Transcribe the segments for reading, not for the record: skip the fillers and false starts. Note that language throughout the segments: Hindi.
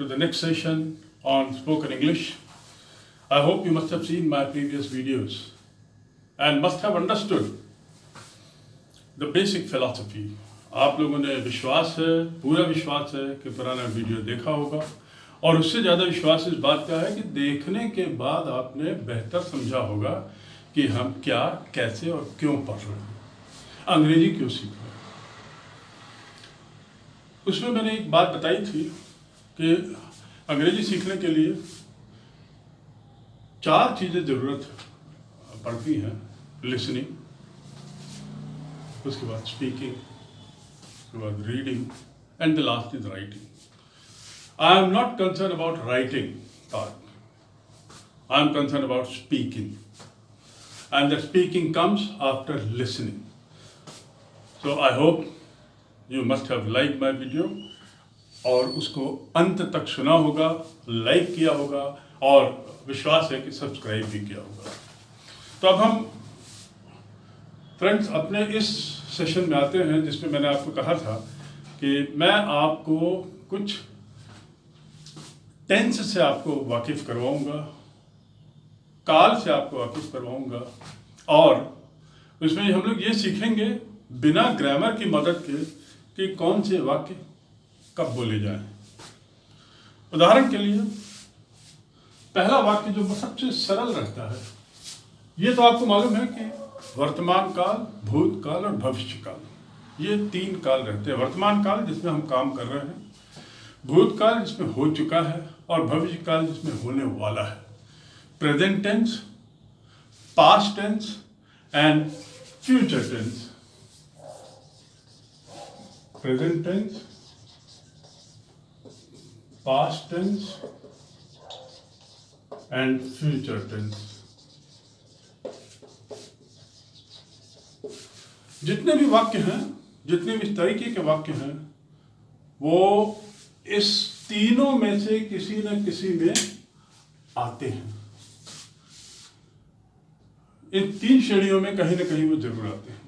to the next session on spoken English. I hope you must have seen my previous videos and must have understood the basic philosophy. आप लोगों ने विश्वास है, पूरा विश्वास है कि पुराना वीडियो देखा होगा और उससे ज़्यादा विश्वास इस बात का है कि देखने के बाद आपने बेहतर समझा होगा कि हम क्या, कैसे और क्यों पढ़ रहे हैं, अंग्रेजी क्यों सीख रहे हैं। उसमें मैंने एक बात बताई थी कि अंग्रेजी सीखने के लिए 4 चीज़ें ज़रूरत पड़ती हैं। लिसनिंग, उसके बाद स्पीकिंग, उसके बाद reading and the last is writing. I am not concerned about writing part. I am concerned about speaking. And the speaking comes after listening. So I hope you must have liked my video और उसको अंत तक सुना होगा, लाइक किया होगा और विश्वास है कि सब्सक्राइब भी किया होगा। तो अब हम फ्रेंड्स अपने इस सेशन में आते हैं जिसमें मैंने आपको कहा था कि मैं आपको कुछ टेंस से आपको वाकिफ़ करवाऊंगा, काल से आपको वाकिफ़ करवाऊंगा और उसमें हम लोग ये सीखेंगे बिना ग्रामर की मदद के कि कौन से वाक्य कब बोले जाएं। उदाहरण के लिए पहला वाक्य जो सबसे सरल रहता है, ये तो आपको मालूम है कि वर्तमान काल, भूतकाल और भविष्य काल, ये 3 काल रहते हैं। वर्तमान काल जिसमें हम काम कर रहे हैं, भूतकाल जिसमें हो चुका है और भविष्य काल जिसमें होने वाला है। Present tense, past tense and future tense. Present tense, past tense and future tense. जितने भी वाक्य हैं, जितने भी तरीके के वाक्य हैं, वो इस तीनों में से किसी न किसी में आते हैं। इन 3 श्रेणियों में कहीं न कहीं वो जरूर आते हैं।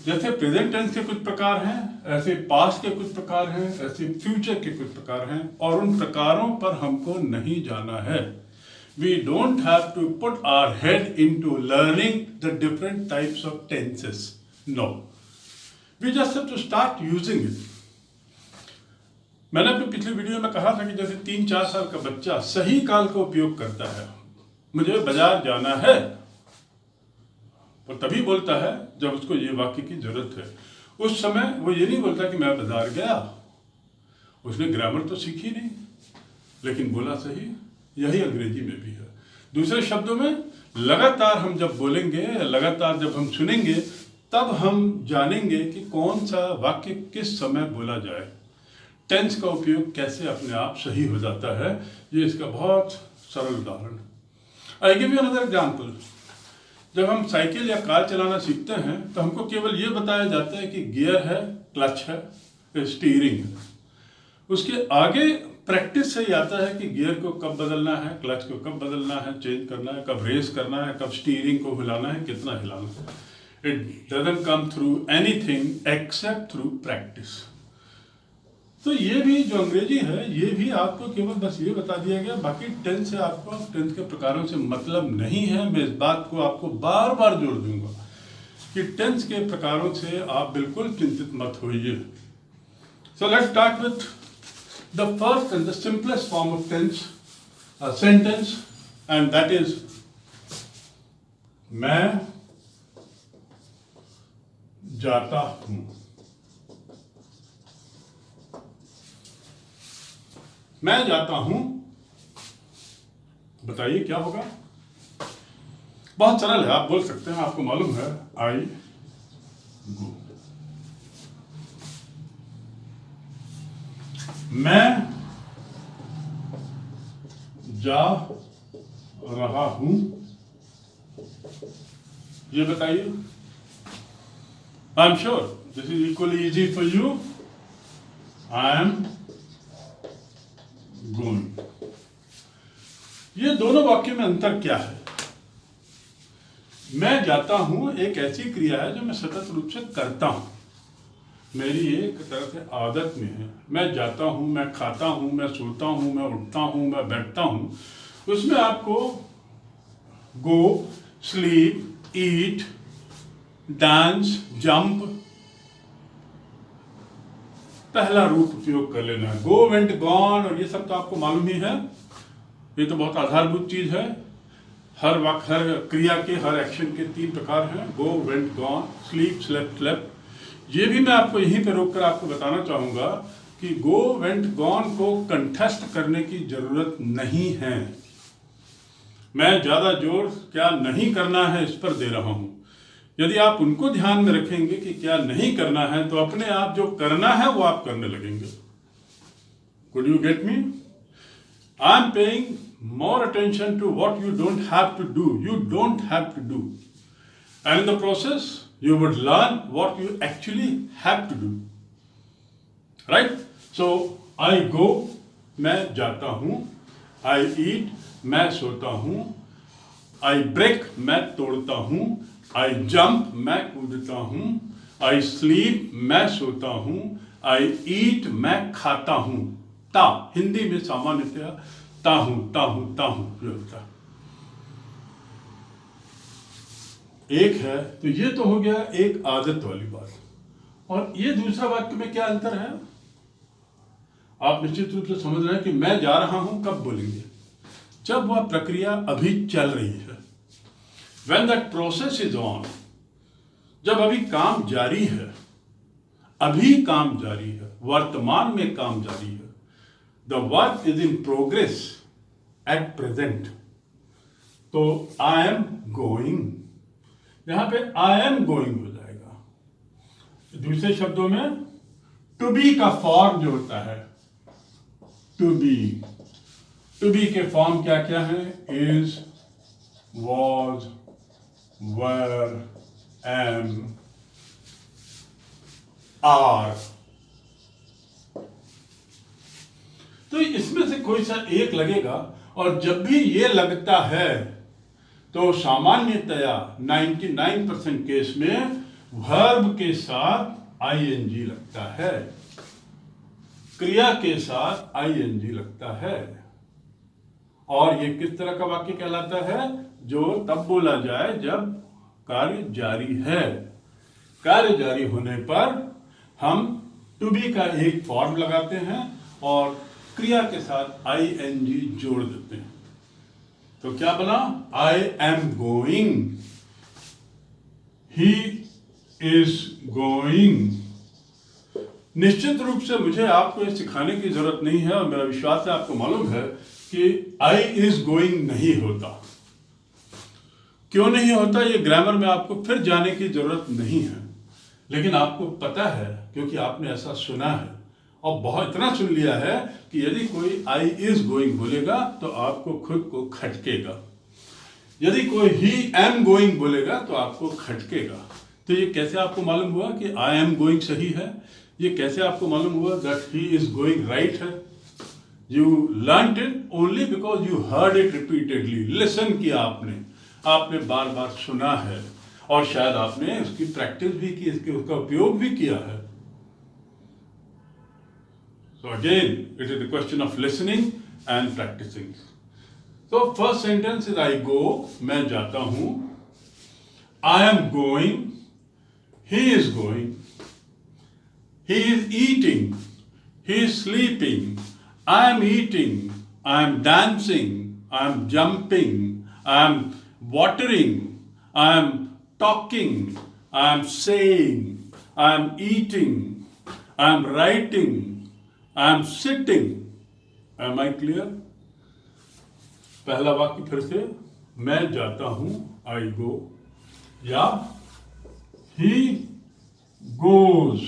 जैसे प्रेजेंट टेंस के कुछ प्रकार हैं, ऐसे पास्ट के कुछ प्रकार हैं, ऐसे फ्यूचर के कुछ प्रकार हैं और उन प्रकारों पर हमको नहीं जाना है। We don't have to put our head into learning the different types of tenses. No. We just have to start using it. मैंने अपनी पिछली वीडियो में कहा था कि जैसे 3-4 साल का बच्चा सही काल का उपयोग करता है। मुझे बाजार जाना है, वो तभी बोलता है जब उसको ये वाक्य की जरूरत है। उस समय वो ये नहीं बोलता कि मैं बाजार गया, उसने ग्रामर तो सीखी नहीं लेकिन बोला सही। यही अंग्रेजी में भी है। दूसरे शब्दों में, लगातार हम जब बोलेंगे, लगातार जब हम सुनेंगे, तब हम जानेंगे कि कौन सा वाक्य किस समय बोला जाए। टेंस का उपयोग कैसे अपने आप सही हो जाता है, ये इसका बहुत सरल उदाहरण है। I give you another example. जब हम साइकिल या कार चलाना सीखते हैं तो हमको केवल ये बताया जाता है कि गियर है, क्लच है, स्टीयरिंग है। उसके आगे प्रैक्टिस से ही आता है कि गियर को कब बदलना है, क्लच को कब बदलना है, चेंज करना है, कब रेस करना है, कब स्टीयरिंग को हिलाना है, कितना हिलाना है। It doesn't come through anything accept through practice. तो ये भी जो अंग्रेजी है, ये भी आपको केवल बस ये बता दिया गया, बाकी टेंस से आपको टेंस के प्रकारों से मतलब नहीं है। मैं इस बात को आपको बार बार जोड़ दूंगा कि टेंस के प्रकारों से आप बिल्कुल चिंतित मत होइए। So let's start with the first and the simplest form of tense, a sentence, and that is मैं जाता हूं। मैं जाता हूं, बताइए क्या होगा। बहुत सरल है, आप बोल सकते हैं, आपको मालूम है, आई गो। मैं जा रहा हूं, ये बताइए। I am sure this is equally easy for you. I am going. ये दोनों वाक्य में अंतर क्या है? मैं जाता हूं एक ऐसी क्रिया है जो मैं सतत रूप से करता हूं। मेरी एक तरह से आदत में है। मैं जाता हूँ, मैं खाता हूँ, मैं सोता हूँ, मैं उठता हूँ, मैं बैठता हूँ। उसमें आपको गो, स्लीप, ईट, डांस, जंप, पहला रूप उपयोग कर लेना है। गो, वेंट, गॉन, और ये सब तो आपको मालूम ही है। ये तो बहुत आधारभूत चीज है। हर वक्त, हर क्रिया के, हर एक्शन के 3 प्रकार हैं: go, went, gone, sleep, slept, slept. ये भी मैं आपको यहीं पे रोककर आपको बताना चाहूंगा कि गो, वेंट, गॉन को कंटेस्ट करने की जरूरत नहीं है। मैं ज्यादा जोर क्या नहीं करना है इस पर दे रहा हूं। यदि आप उनको ध्यान में रखेंगे कि क्या नहीं करना है, तो अपने आप जो करना है वो आप करने लगेंगे। Could you get me? I'm paying more attention to what you don't have to do. You don't have to do. And in the process, you would learn what you actually have to do. Right? So, I go, मैं जाता हूँ. I eat, मैं सोता हूँ. I break, मैं तोड़ता हूँ. I jump, मैं कूदता हूँ. I sleep, मैं सोता हूँ. I eat, मैं खाता हूँ. ता, हिंदी में सामान्यतया ताहू ताहू ताहू जो होता है। एक है, तो ये तो हो गया एक आदत वाली बात। और ये दूसरा वाक्य में क्या अंतर है? आप निश्चित रूप से समझ रहे हैं कि मैं जा रहा हूं कब बोलेंगे? जब वह प्रक्रिया अभी चल रही है। When that process is on, जब अभी काम जारी है, अभी काम जारी है, वर्तमान में काम जारी है। The work is in progress at present. तो I am going, यहां पे I am going हो जाएगा। दूसरे शब्दों में to be का फॉर्म जो होता है, to be के फॉर्म क्या क्या है? is, was, were, am, are। तो इसमें से कोई सा एक लगेगा, और जब भी ये लगता है तो सामान्यतया 99% केस में वर्ब के साथ ing लगता है, क्रिया के साथ ing लगता है। और ये किस तरह का वाक्य कहलाता है? जो तब बोला जाए जब कार्य जारी है। कार्य जारी होने पर हम टू बी का एक फॉर्म लगाते हैं और क्रिया के साथ ing जोड़ देते हैं। तो क्या बना? I am going, he is going. निश्चित रूप से मुझे आपको ये सिखाने की जरूरत नहीं है, और मेरा विश्वास है आपको मालूम है कि आई इज गोइंग नहीं होता। क्यों नहीं होता, ये ग्रामर में आपको फिर जाने की जरूरत नहीं है, लेकिन आपको पता है क्योंकि आपने ऐसा सुना है और बहुत इतना सुन लिया है कि यदि कोई आई इज गोइंग बोलेगा तो आपको खुद को खटकेगा, यदि कोई ही एम गोइंग बोलेगा तो आपको खटकेगा। तो ये कैसे आपको मालूम हुआ कि आई एम गोइंग सही है? ये कैसे आपको मालूम हुआ that he is going right है? You learned it only because you heard it repeatedly. Listen किया आपने बार बार सुना है, और शायद आपने उसकी प्रैक्टिस भी की, उसका उपयोग भी किया है। So again, it is the question of listening and practicing. So first sentence is I go, मैं जाता हूँ. I am going, he is going. He is eating, he is sleeping. I am eating, I am dancing, I am jumping, I am watering, I am talking, I am saying, I am eating, I am writing, I am sitting. Am I clear? पहला वाक्य फिर से, मैं जाता हूं, I go, या he goes।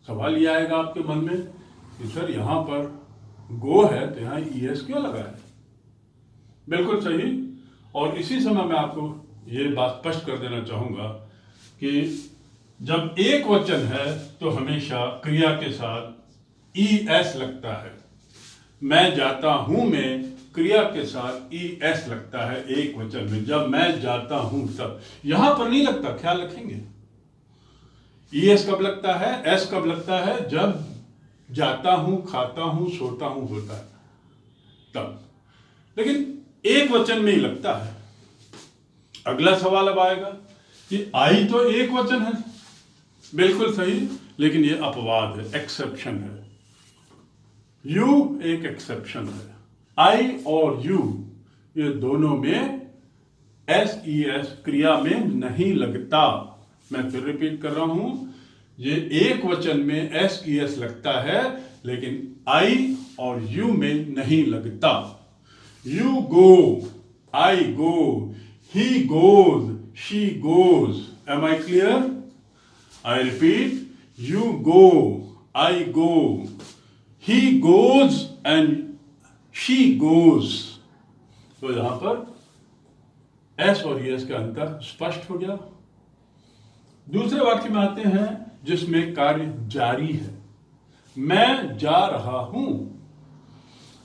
सवाल ये आएगा आपके मन में कि सर यहां पर go है तो यहां es क्यों लगा है? बिल्कुल सही। और इसी समय मैं आपको ये बात स्पष्ट कर देना चाहूंगा कि जब एक वचन है तो हमेशा क्रिया के साथ es लगता है। मैं जाता हूं में क्रिया के साथ es लगता है एक वचन में। जब मैं जाता हूं तब, यहां पर नहीं लगता, ख्याल रखेंगे। ईएस कब लगता है, एस कब लगता है? जब जाता हूं, खाता हूं, सोता हूं होता है तब। लेकिन एक वचन में ही लगता है। अगला सवाल अब आएगा कि आई तो एक वचन है, बिल्कुल सही, लेकिन ये अपवाद है, एक्सेप्शन है। यू एक एक्सेप्शन है। आई और यू ये दोनों में एस ई एस क्रिया में नहीं लगता। मैं फिर रिपीट कर रहा हूं, ये एक वचन में एस ई एस लगता है, लेकिन आई और यू में नहीं लगता। You go, I go, he goes, she goes. Am I clear? I repeat, you go, I go, he goes and she goes. तो यहां पर एस और एस का अंतर स्पष्ट हो गया। दूसरे वाक्य में आते हैं जिसमें कार्य जारी है। मैं जा रहा हूं,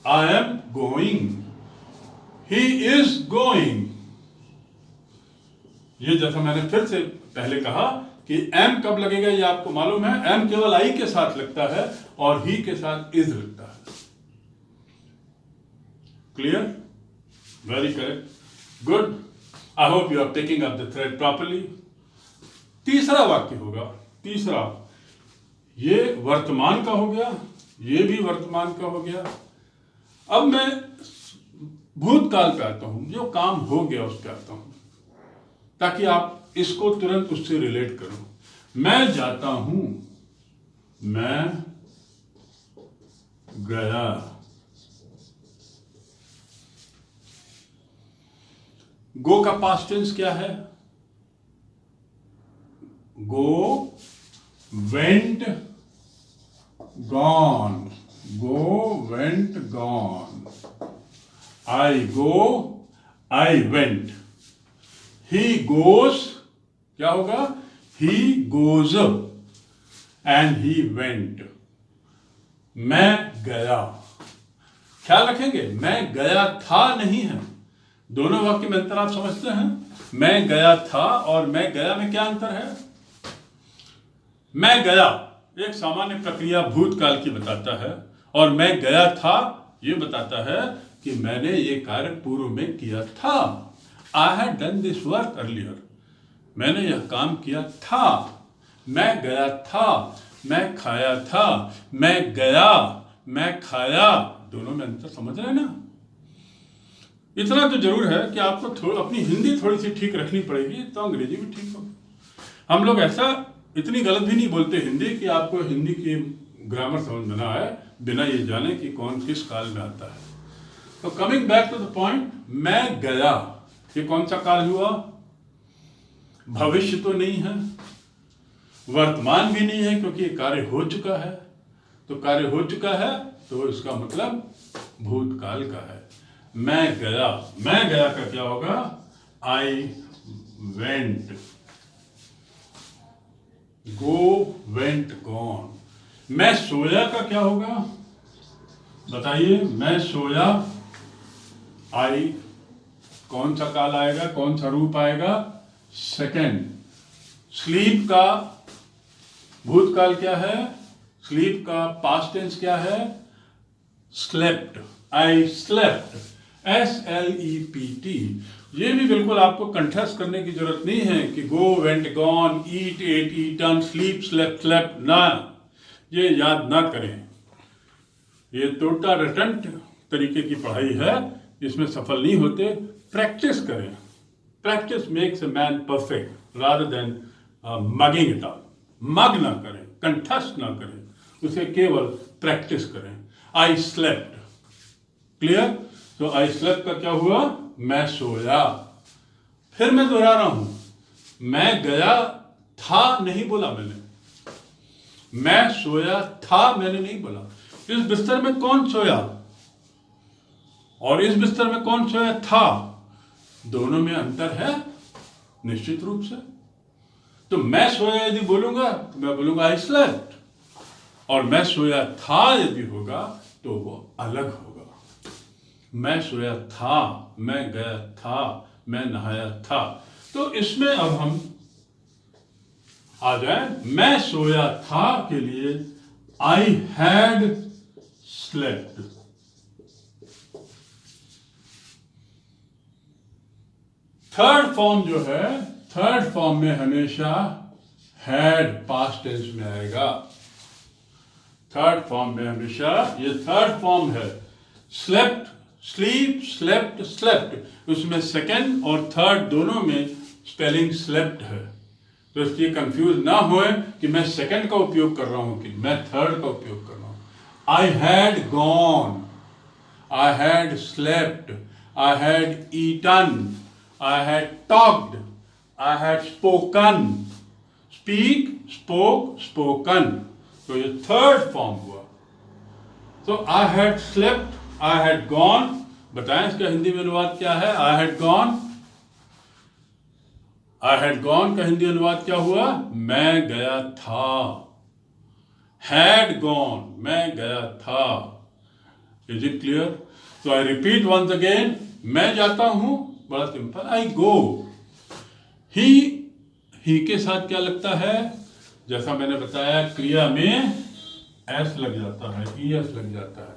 I am going, he is going. ये जैसा मैंने फिर से पहले कहा कि एम कब लगेगा ये आपको मालूम है। एम केवल आई के साथ लगता है और ही के साथ इज लगता है। Clear? Very correct, good. I hope you are taking up the thread properly. तीसरा वाक्य होगा, तीसरा, ये वर्तमान का हो गया, ये भी वर्तमान का हो गया। अब मैं भूतकाल पे आता हूं, जो काम हो गया उस पे आता हूं, ताकि आप इसको तुरंत उससे रिलेट करो। मैं जाता हूं, मैं गया, गो का पास्ट टेंस क्या है? Go, went, gone, go, went, gone. I go, I went, he goes, क्या होगा? he goes and he went। मैं गया, ख्याल रखेंगे, मैं गया था नहीं है। दोनों वाक्य में अंतर आप समझते हैं? मैं गया था और मैं गया में क्या अंतर है? मैं गया एक सामान्य प्रक्रिया भूतकाल की बताता है, और मैं गया था ये बताता है कि मैंने ये कार्य पूर्व में किया था। I had done this work earlier। मैंने यह काम किया था। मैं गया था, मैं खाया था, मैं गया, मैं खाया, दोनों में अंतर समझ रहे हैं ना? इतना तो जरूर है कि आपको अपनी हिंदी थोड़ी सी ठीक रखनी पड़ेगी, तो अंग्रेजी भी ठीक होगी। हम लोग ऐसा इतनी गलत भी नहीं बोलते हिंदी कि आपको हिंदी की ग्रामर समझ में ना आए बिना ये जाने कि कौन किस काल में आता है। तो coming back to the point, मैं गया, ये कौन सा काल हुआ? भविष्य तो नहीं है, वर्तमान भी नहीं है, क्योंकि ये कार्य हो चुका है। तो कार्य हो चुका है तो इसका मतलब भूतकाल का है। मैं गया, मैं गया का क्या होगा? I went, go, went, gone. मैं सोया का क्या होगा? बताइए, मैं सोया, आई, कौन सा काल आएगा, कौन सा रूप आएगा? सेकेंड। स्लीप का भूतकाल क्या है? स्लीप का पास्ट टेंस क्या है? Slept, I slept, SLEPT। ये भी बिल्कुल आपको कंठस्थ करने की जरूरत नहीं है कि go, went, gone, eat, ate, eaten, sleep, slept, slept, ना, ये याद ना करें। ये टोटा रटंट तरीके की पढ़ाई है, इसमें सफल नहीं होते। प्रैक्टिस करें। Practice makes a man perfect rather than mugging it up. Mug ना करें, कंठस्थ ना करें, उसे केवल प्रैक्टिस करें। I slept, clear? तो आई स्लेप्ट का क्या हुआ? मैं सोया। फिर मैं दोहरा रहा हूं, मैं गया था नहीं बोला मैंने, मैं सोया था मैंने नहीं बोला। इस बिस्तर में कौन सोया और इस बिस्तर में कौन सोया था? दोनों में अंतर है निश्चित रूप से। तो मैं सोया यदि बोलूंगा तो मैं बोलूंगा आई स्लेप्ट, और मैं सोया था यदि होगा तो वो अलग होगा। मैं सोया था, मैं गया था, मैं नहाया था। तो इसमें अब हम आ जाए। मैं सोया था के लिए आई हैड स्लेप्ट। थर्ड फॉर्म जो है, थर्ड फॉर्म में हमेशा हैड पास्ट टेंस में आएगा। थर्ड फॉर्म में हमेशा, ये थर्ड फॉर्म है। स्लेप्ट, स्लीप, स्लेप्ट, स्लेप्ट, उसमें सेकंड और थर्ड दोनों में स्पेलिंग स्लेप्ट है। तो इसलिए कंफ्यूज ना होए कि मैं सेकंड का उपयोग कर रहा हूं कि मैं थर्ड का उपयोग कर रहा हूं। I had gone, I had slept, I had eaten, I had talked, I had spoken. Speak, spoke, spoken, तो ये थर्ड फॉर्म हुआ। तो I had slept, I had gone, बताएं इसका हिंदी में अनुवाद क्या है? I had gone, I had gone का हिंदी अनुवाद क्या हुआ? मैं गया था। हैड गॉन, मैं गया था। Is it clear? तो आई रिपीट वंस अगेन, मैं जाता हूं, बड़ा सिंपल, आई गो। ही के साथ क्या लगता है? जैसा मैंने बताया, क्रिया में एस लग जाता है, ई एस लग जाता है।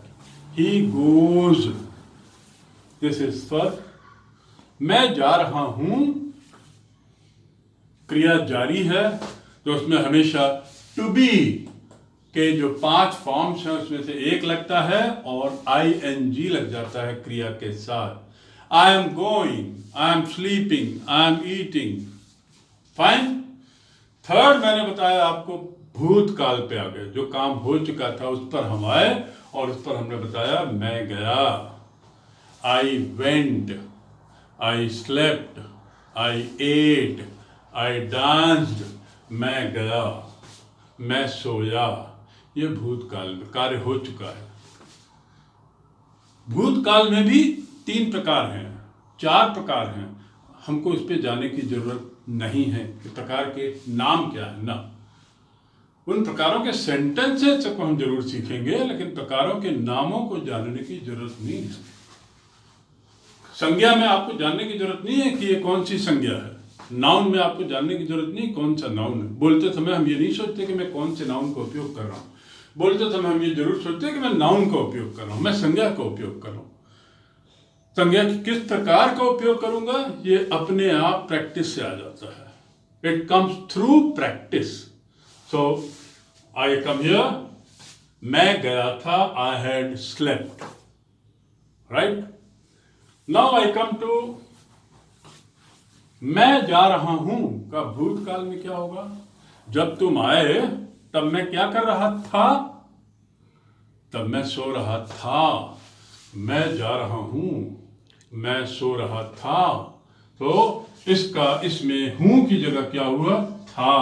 He goes, this is for मैं जा रहा हूं, क्रिया जारी है, तो उसमें हमेशा टू बी के जो 5 फॉर्म्स हैं उसमें से एक लगता है और ING लग जाता है क्रिया के साथ। I am going, I am sleeping, I am eating. Fine. Third मैंने बताया आपको, भूतकाल पे आ गए, जो काम हो चुका था उस पर हम आए और उस पर हमने बताया मैं गया। I went, I slept, I ate, I danced, मैं गया, मैं सोया। ये भूतकाल में कार्य हो चुका है। भूतकाल में भी 3 प्रकार हैं, 4 प्रकार हैं। हमको इस पे जाने की जरूरत नहीं है कि प्रकार के नाम क्या है ना। उन प्रकारों के सेंटेंसेस को हम जरूर सीखेंगे, लेकिन प्रकारों के नामों को जानने की जरूरत नहीं है। संज्ञा में आपको जानने की जरूरत नहीं है कि ये कौन सी संज्ञा है। नाउन में आपको जानने की जरूरत नहीं कौन सा नाउन है। बोलते समय हम ये नहीं सोचते कि मैं कौन से नाउन का उपयोग कर रहा हूँ। बोलते समय हम ये जरूर सोचते हैं कि मैं नाउन का उपयोग कर रहा हूँ, मैं संज्ञा का उपयोग कर रहा हूँ। संज्ञा किस प्रकार का उपयोग करूंगा, ये अपने आप प्रैक्टिस से आ जाता है। It comes through practice. So I come here, मैं गया था, I had slept, right. Now I come to मैं जा रहा हूं का भूतकाल में क्या होगा? जब तुम आए तब मैं क्या कर रहा था? तब मैं सो रहा था। मैं जा रहा हूं, मैं सो रहा था। तो इसमें हूं की जगह क्या हुआ? था।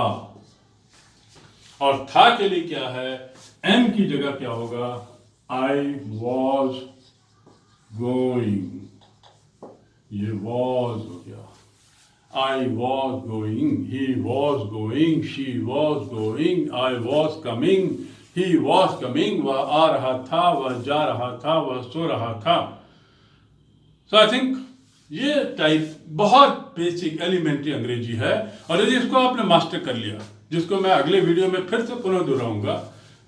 और था के लिए क्या है? एम की जगह क्या होगा? I was going. ये वॉज हो गया। I was going, he was going, she was going, I was coming, he was coming, वह आ रहा था, वह जा रहा था, वह सो रहा था। So I think ये टाइप बहुत बेसिक एलिमेंट्री अंग्रेजी है, और यदि इसको आपने मास्टर कर लिया, जिसको मैं अगले वीडियो में फिर से पुनः दोहराऊंगा,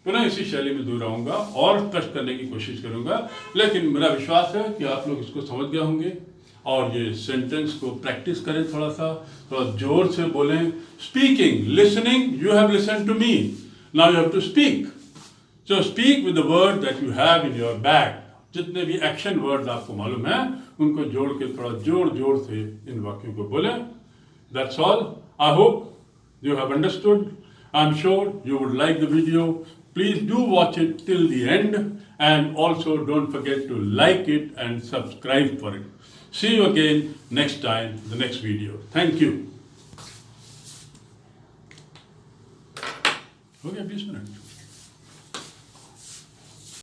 पुनः इसी शैली में दोहराऊंगा और स्पष्ट करने की कोशिश करूंगा, लेकिन मेरा विश्वास है कि आप लोग इसको समझ गए होंगे। और ये सेंटेंस को प्रैक्टिस करें, थोड़ा जोर से बोलें। Speaking, listening, you have listen to me, now you have to speak. So speak with the word that you have in your bag. जितने भी एक्शन वर्ड आपको मालूम है उनको जोड़ के थोड़ा जोर से इन वाक्यों को बोलें। That's all. I hope you have understood. I'm sure you would like the video. Please do watch it till the end, and also don't forget to like it and subscribe for it. See you again next time, the next video. Thank you. हो गया 20 मिनट।